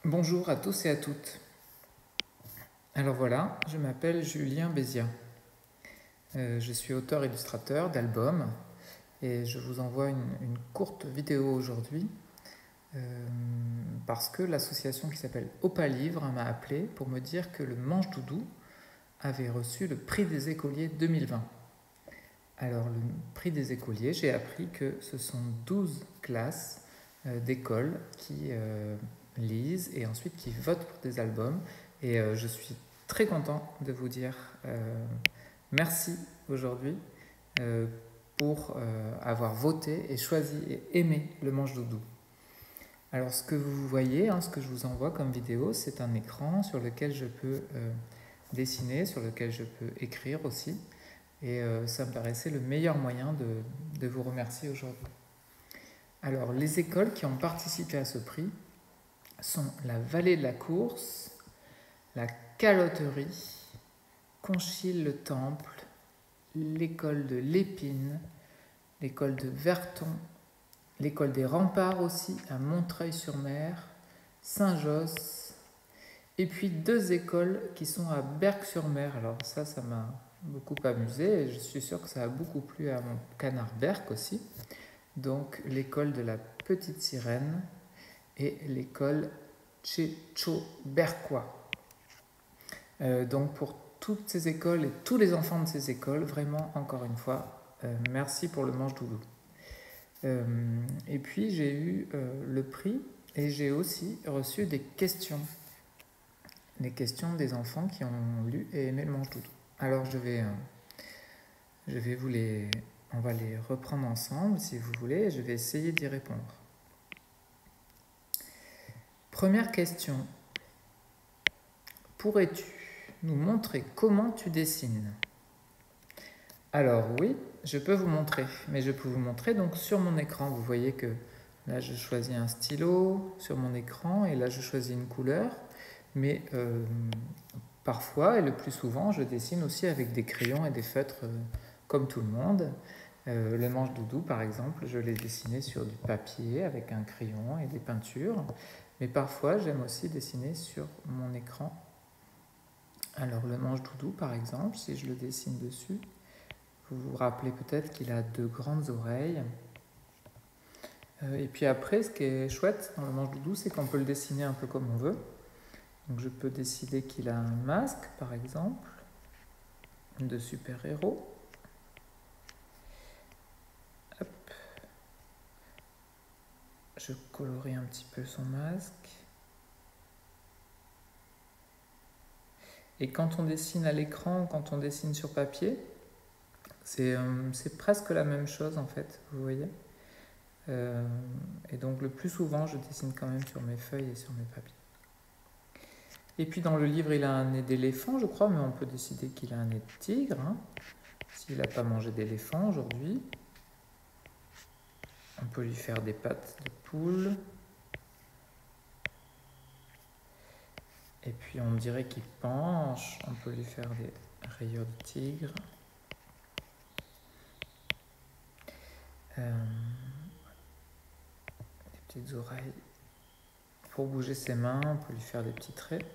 Bonjour à tous et à toutes. Alors voilà, je m'appelle Julien Bézia. Je suis auteur-illustrateur d'albums et je vous envoie une courte vidéo aujourd'hui parce que l'association qui s'appelle Opa Livre m'a appelé pour me dire que le Manche Doudou avait reçu le prix des écoliers 2020. Alors le prix des écoliers, j'ai appris que ce sont 12 classes d'école qui lisent et ensuite qui votent pour des albums. Et je suis très content de vous dire merci aujourd'hui pour avoir voté et choisi et aimé le Manche Doudou. Alors ce que vous voyez, ce que je vous envoie comme vidéo, c'est un écran sur lequel je peux dessiner, sur lequel je peux écrire aussi. Et ça me paraissait le meilleur moyen de vous remercier aujourd'hui. Alors les écoles qui ont participé à ce prix sont la Vallée de la Course, la Caloterie, Conchil-le-Temple, l'école de l'Épine, l'école de Verton, l'école des Remparts aussi à Montreuil-sur-Mer, Saint-Josse, et puis 2 écoles qui sont à Berck-sur-Mer. Alors ça m'a beaucoup amusé et je suis sûr que ça a beaucoup plu à mon canard Berck aussi. Donc l'école de la Petite Sirène et l'école Tchétcho-Berquois. Donc pour toutes ces écoles et tous les enfants de ces écoles, vraiment encore une fois, merci pour le Manche Doudou. Et puis j'ai eu le prix et j'ai aussi reçu des questions des enfants qui ont lu et aimé le Manche Doudou. Alors on va les reprendre ensemble si vous voulez et je vais essayer d'y répondre. Première question. Pourrais-tu nous montrer comment tu dessines? Alors oui, je peux vous montrer, mais je peux vous montrer donc sur mon écran. Vous voyez que là je choisis un stylo sur mon écran et là je choisis une couleur, mais parfois et le plus souvent je dessine aussi avec des crayons et des feutres comme tout le monde. Le Manche Doudou par exemple, je l'ai dessiné sur du papier avec un crayon et des peintures, mais parfois j'aime aussi dessiner sur mon écran. Alors le Manche Doudou par exemple, si je le dessine dessus, vous vous rappelez peut-être qu'il a 2 grandes oreilles. Et puis après, ce qui est chouette dans le Manche Doudou, c'est qu'on peut le dessiner un peu comme on veut. Donc je peux décider qu'il a un masque, par exemple, de super-héros. Hop. Je colorie un petit peu son masque. Et quand on dessine à l'écran, quand on dessine sur papier, c'est presque la même chose en fait, vous voyez. Et donc le plus souvent, je dessine quand même sur mes feuilles et sur mes papiers. Et puis dans le livre, il a un nez d'éléphant, je crois, mais on peut décider qu'il a un nez de tigre, s'il n'a pas mangé d'éléphant aujourd'hui. On peut lui faire des pattes de poule. Et puis on dirait qu'il penche, on peut lui faire des rayures de tigre. Des petites oreilles. Pour bouger ses mains, on peut lui faire des petits traits.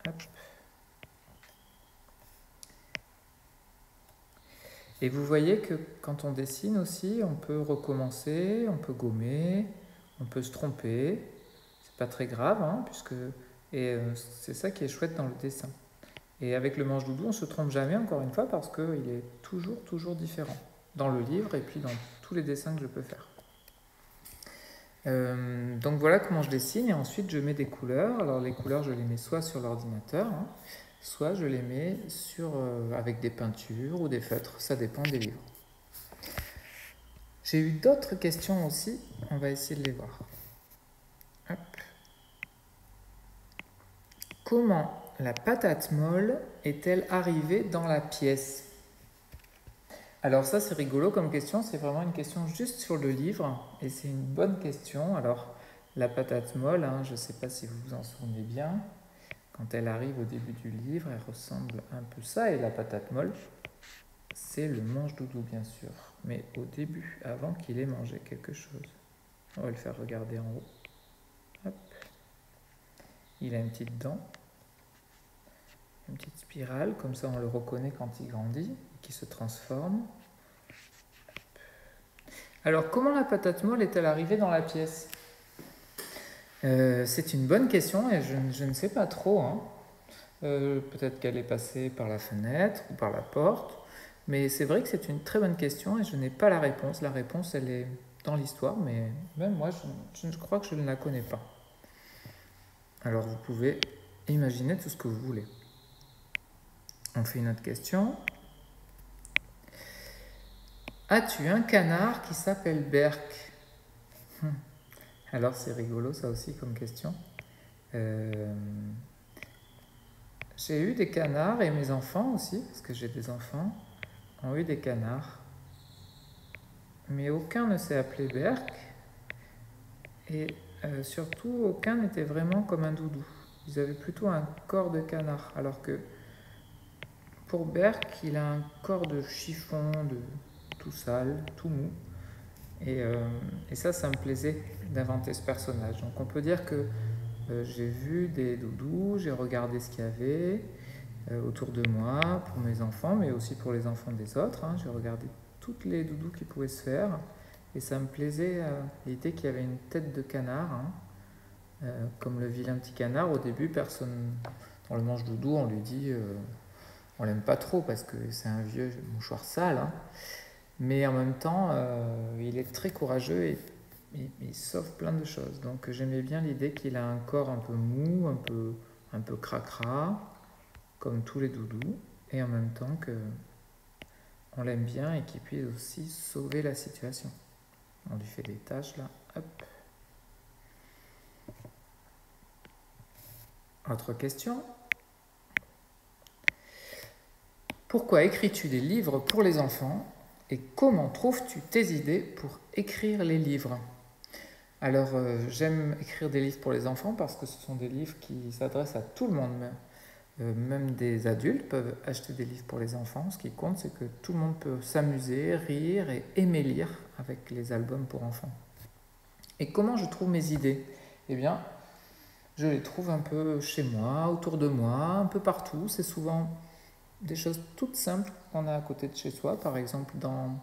Hop. Et vous voyez que quand on dessine aussi, on peut recommencer, on peut gommer, on peut se tromper. C'est pas très grave, c'est ça qui est chouette dans le dessin. Et avec le Manche Doudou, on ne se trompe jamais, encore une fois, parce qu'il est toujours différent dans le livre et puis dans tous les dessins que je peux faire. Donc voilà comment je dessine et ensuite je mets des couleurs. Alors les couleurs, je les mets soit sur l'ordinateur, soit je les mets avec des peintures ou des feutres, ça dépend des livres. J'ai eu d'autres questions aussi, on va essayer de les voir. Hop. Comment la patate molle est-elle arrivée dans la pièce? Alors ça c'est rigolo comme question, c'est vraiment une question juste sur le livre et c'est une bonne question. Alors la patate molle, je ne sais pas si vous vous en souvenez bien, quand elle arrive au début du livre, elle ressemble un peu ça et la patate molle, c'est le Manche Doudou bien sûr, mais au début, avant qu'il ait mangé quelque chose. On va le faire regarder en haut. Hop. il a une petite dent, une petite spirale, comme ça on le reconnaît quand il grandit, qui se transforme. Alors, comment la patate molle est-elle arrivée dans la pièce? C'est une bonne question et je ne sais pas trop, hein. Peut-être qu'elle est passée par la fenêtre ou par la porte, mais c'est vrai que c'est une très bonne question et je n'ai pas la réponse. La réponse, elle est dans l'histoire, mais même moi, je crois que je ne la connais pas. Alors, vous pouvez imaginer tout ce que vous voulez. On fait une autre question. As-tu un canard qui s'appelle Berk? Alors, c'est rigolo, ça aussi, comme question. J'ai eu des canards et mes enfants aussi, parce que j'ai des enfants, ont eu des canards. Mais aucun ne s'est appelé Berk. Et surtout, aucun n'était vraiment comme un doudou. Ils avaient plutôt un corps de canard. Alors que pour Berk, il a un corps de chiffon, de tout sale, tout mou. Et ça me plaisait d'inventer ce personnage. Donc on peut dire que j'ai vu des doudous, j'ai regardé ce qu'il y avait autour de moi pour mes enfants, mais aussi pour les enfants des autres. Hein. J'ai regardé toutes les doudous qui pouvaient se faire. Et ça me plaisait l'idée qu'il y avait une tête de canard, hein. Comme le vilain petit canard. Au début, personne, dans le manche doudou, on lui dit on l'aime pas trop parce que c'est un vieux mouchoir sale, hein. Mais en même temps, il est très courageux et il sauve plein de choses. Donc j'aimais bien l'idée qu'il a un corps un peu mou, un peu cracra, comme tous les doudous, et en même temps qu'on l'aime bien et qu'il puisse aussi sauver la situation. On lui fait des tâches là, hop. Autre question. Pourquoi écris-tu des livres pour les enfants et comment trouves-tu tes idées pour écrire les livres? Alors, j'aime écrire des livres pour les enfants parce que ce sont des livres qui s'adressent à tout le monde. Même des adultes peuvent acheter des livres pour les enfants. Ce qui compte, c'est que tout le monde peut s'amuser, rire et aimer lire avec les albums pour enfants. Et comment je trouve mes idées? Eh bien, je les trouve un peu chez moi, autour de moi, un peu partout. C'est souvent des choses toutes simples qu'on a à côté de chez soi. Par exemple, dans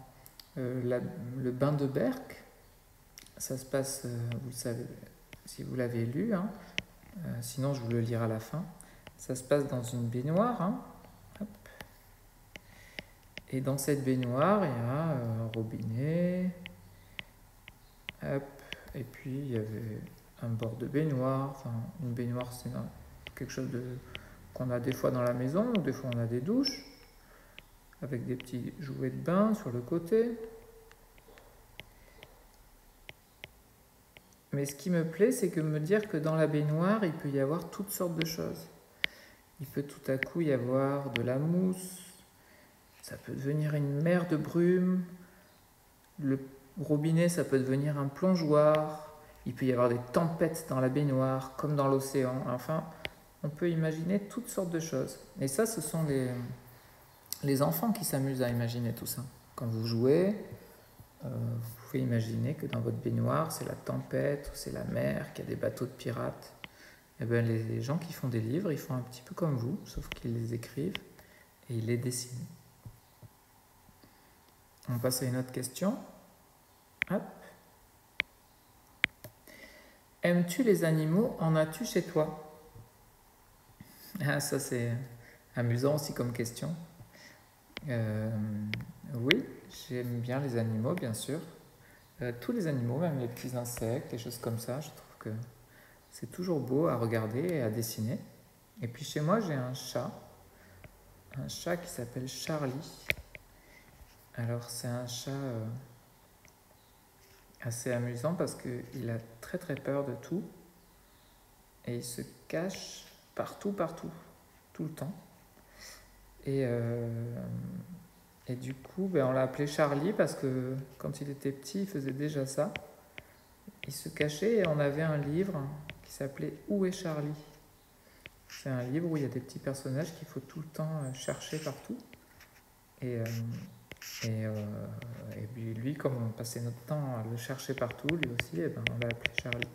le bain de Berck, ça se passe, vous le savez, si vous l'avez lu, hein, sinon je vous le lirai à la fin. Ça se passe dans une baignoire, hein, hop. Et dans cette baignoire, il y a un robinet, hop. Et puis il y avait un bord de baignoire. Enfin, une baignoire, c'est quelque chose qu'on a des fois dans la maison, ou des fois on a des douches, avec des petits jouets de bain sur le côté. Mais ce qui me plaît, c'est que me dire que dans la baignoire, il peut y avoir toutes sortes de choses. Il peut tout à coup y avoir de la mousse, ça peut devenir une mer de brume, le robinet, ça peut devenir un plongeoir, il peut y avoir des tempêtes dans la baignoire, comme dans l'océan. Enfin, on peut imaginer toutes sortes de choses. Et ça, ce sont les enfants qui s'amusent à imaginer tout ça. Quand vous jouez, vous pouvez imaginer que dans votre baignoire, c'est la tempête, ou c'est la mer, qu'il y a des bateaux de pirates. Et bien, les gens qui font des livres, ils font un petit peu comme vous, sauf qu'ils les écrivent et ils les dessinent. On passe à une autre question. Hop. Aimes-tu les animaux? En as-tu chez toi? Ah, ça c'est amusant aussi comme question. Oui, j'aime bien les animaux, bien sûr. Tous les animaux, même les petits insectes, les choses comme ça, je trouve que c'est toujours beau à regarder et à dessiner. Et puis chez moi, j'ai un chat qui s'appelle Charlie. Alors c'est un chat assez amusant parce qu'il a très très peur de tout et il se cache partout, tout le temps. Et du coup, on l'a appelé Charlie parce que quand il était petit, il faisait déjà ça. Il se cachait et on avait un livre qui s'appelait Où est Charlie? C'est un livre où il y a des petits personnages qu'il faut tout le temps chercher partout. Et puis lui, comme on passait notre temps à le chercher partout, lui aussi, on l'a appelé Charlie.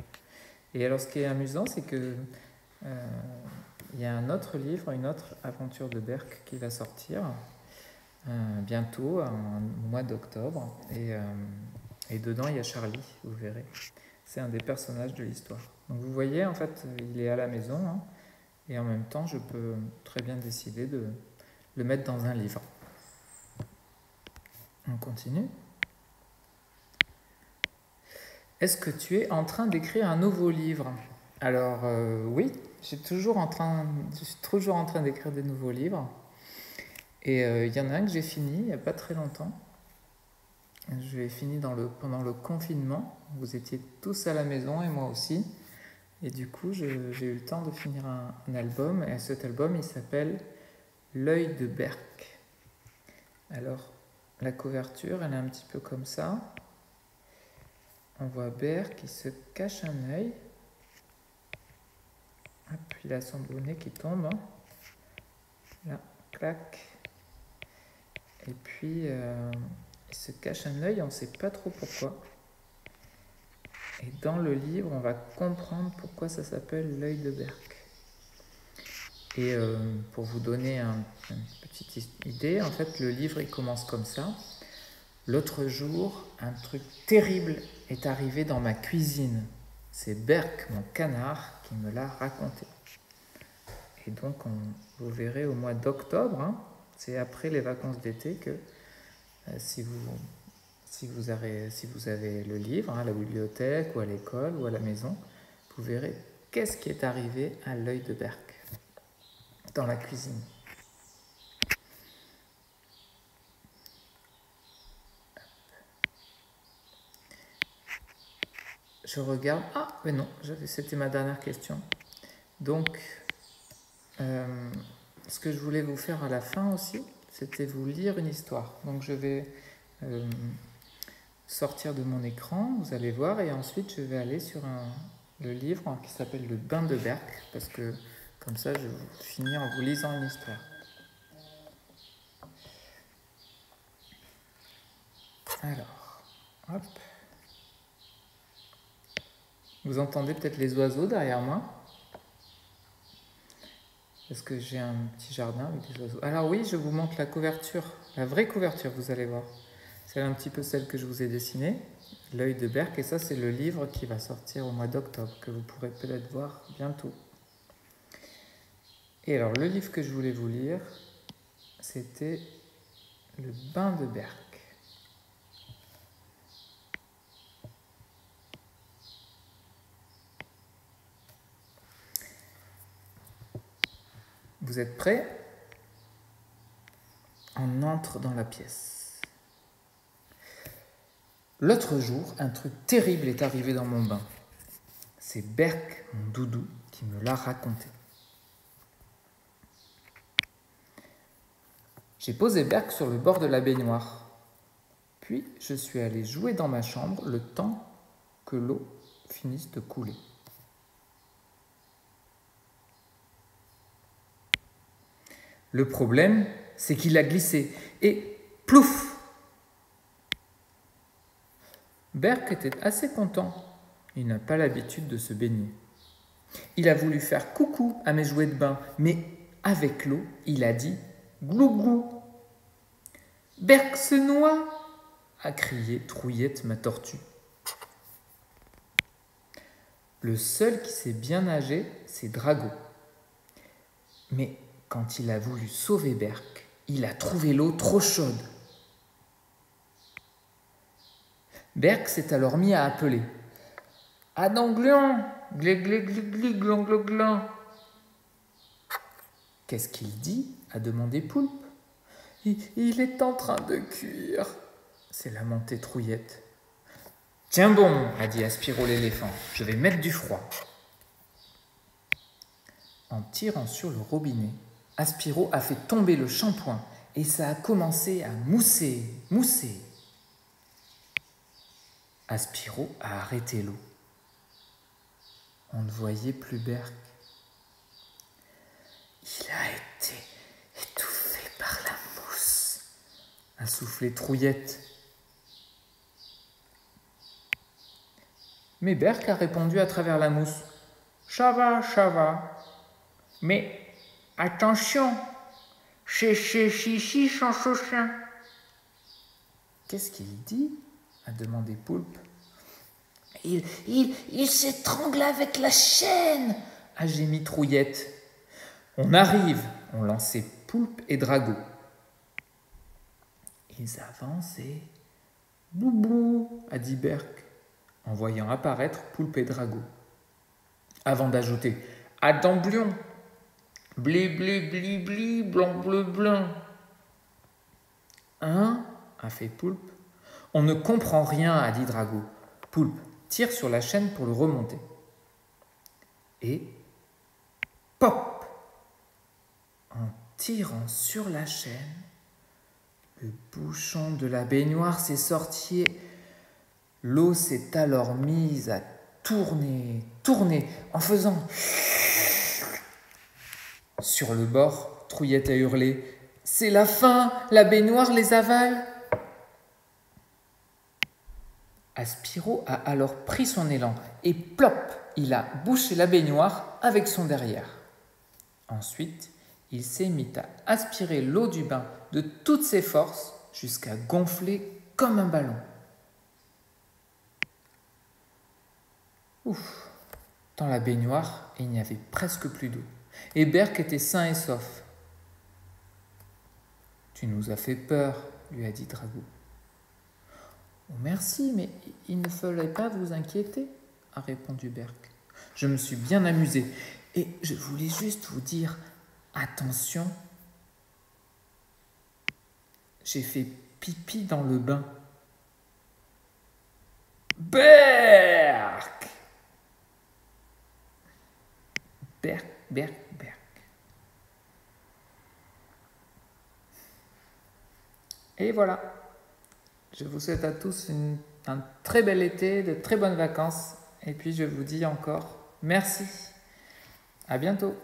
Et alors ce qui est amusant, c'est que il y a un autre livre, une autre aventure de Berck qui va sortir bientôt, au mois d'octobre. Et dedans, il y a Charlie, vous verrez. C'est un des personnages de l'histoire. Donc vous voyez, en fait, il est à la maison, hein, et en même temps, je peux très bien décider de le mettre dans un livre. On continue. Est-ce que tu es en train d'écrire un nouveau livre? Alors oui, je suis toujours en train d'écrire des nouveaux livres. Et il y en a un que j'ai fini il n'y a pas très longtemps. Je l'ai fini pendant le confinement. Vous étiez tous à la maison et moi aussi. Et du coup, j'ai eu le temps de finir un album. Et cet album, il s'appelle L'œil de Berck. Alors, la couverture, elle est un petit peu comme ça. On voit Berck qui se cache un œil. Puis il a son bonnet qui tombe. Hein. Là, clac. Et puis, il se cache un œil, on ne sait pas trop pourquoi. Et dans le livre, on va comprendre pourquoi ça s'appelle l'œil de Berck. Et pour vous donner une petite idée, en fait, le livre, il commence comme ça. L'autre jour, un truc terrible est arrivé dans ma cuisine. C'est Berck, mon canard, qui me l'a raconté. Et donc, vous verrez au mois d'octobre, hein, c'est après les vacances d'été que si vous avez le livre, hein, à la bibliothèque ou à l'école ou à la maison, vous verrez qu'est-ce qui est arrivé à l'œil de Berck dans la cuisine. Je regarde. Ah, mais non, c'était ma dernière question. Donc, ce que je voulais vous faire à la fin aussi, c'était vous lire une histoire. Donc, je vais sortir de mon écran, vous allez voir, et ensuite je vais aller sur le livre qui s'appelle Le Bain de Berck, parce que comme ça, je vais finir en vous lisant une histoire. Alors, hop. Vous entendez peut-être les oiseaux derrière moi? Parce que j'ai un petit jardin avec des oiseaux. Alors oui, je vous montre la couverture, la vraie couverture, vous allez voir. C'est un petit peu celle que je vous ai dessinée, L'œil de Berck, et ça c'est le livre qui va sortir au mois d'octobre, que vous pourrez peut-être voir bientôt. Et alors le livre que je voulais vous lire, c'était Le Bain de Berck. Vous êtes prêts? On entre dans la pièce. L'autre jour, un truc terrible est arrivé dans mon bain. C'est Berck, mon doudou, qui me l'a raconté. J'ai posé Berck sur le bord de la baignoire. Puis, je suis allé jouer dans ma chambre le temps que l'eau finisse de couler. Le problème, c'est qu'il a glissé et plouf! Berck était assez content. Il n'a pas l'habitude de se baigner. Il a voulu faire coucou à mes jouets de bain, mais avec l'eau, il a dit glou glou. Berck se noie, a crié Trouillette, ma tortue. Le seul qui sait bien nager, c'est Drago. Mais quand il a voulu sauver Berck, il a trouvé l'eau trop chaude. Berck s'est alors mis à appeler. « Adanglion, glé glé glé glé glan glan glan. » Qu'est-ce qu'il dit? A demandé Poulpe. Il est en train de cuire, s'est lamenté Trouillette. Tiens bon, a dit Aspiro l'éléphant, je vais mettre du froid. En tirant sur le robinet, Aspiro a fait tomber le shampoing et ça a commencé à mousser, mousser. Aspiro a arrêté l'eau. On ne voyait plus Berck. Il a été étouffé par la mousse, a soufflé Trouillette. Mais Berck a répondu à travers la mousse. Ça va, ça va. Mais attention, c'est Chichi sans chauchin. Qu'est-ce qu'il dit? A demandé Poulpe. Il s'étrangle avec la chaîne, a gémi Trouillette. On arrive, ont lancé Poulpe et Drago. Ils avancent et... Boubou, a dit Berck, en voyant apparaître Poulpe et Drago. Avant d'ajouter « Attends, blion !»« Bli, bli, bli, bli, blanc, bleu, blanc. »« Hein ?» a fait Poulpe. « On ne comprend rien, a dit Drago. Poulpe tire sur la chaîne pour le remonter. Et pop! En tirant sur la chaîne, le bouchon de la baignoire s'est sorti et l'eau s'est alors mise à tourner, en faisant... Sur le bord, Trouillette a hurlé « C'est la fin, la baignoire les avale !» Aspiro a alors pris son élan et plop, il a bouché la baignoire avec son derrière. Ensuite, il s'est mis à aspirer l'eau du bain de toutes ses forces jusqu'à gonfler comme un ballon. Ouf! Dans la baignoire, il n'y avait presque plus d'eau. Et Berck était sain et sauf. « Tu nous as fait peur, » lui a dit Drago. « Oh, merci, mais il ne fallait pas vous inquiéter, » a répondu Berck. « Je me suis bien amusé et je voulais juste vous dire, attention, j'ai fait pipi dans le bain. » Berck! Berck. Et voilà. Je vous souhaite à tous un très bel été, de très bonnes vacances. Et puis je vous dis encore merci. À bientôt.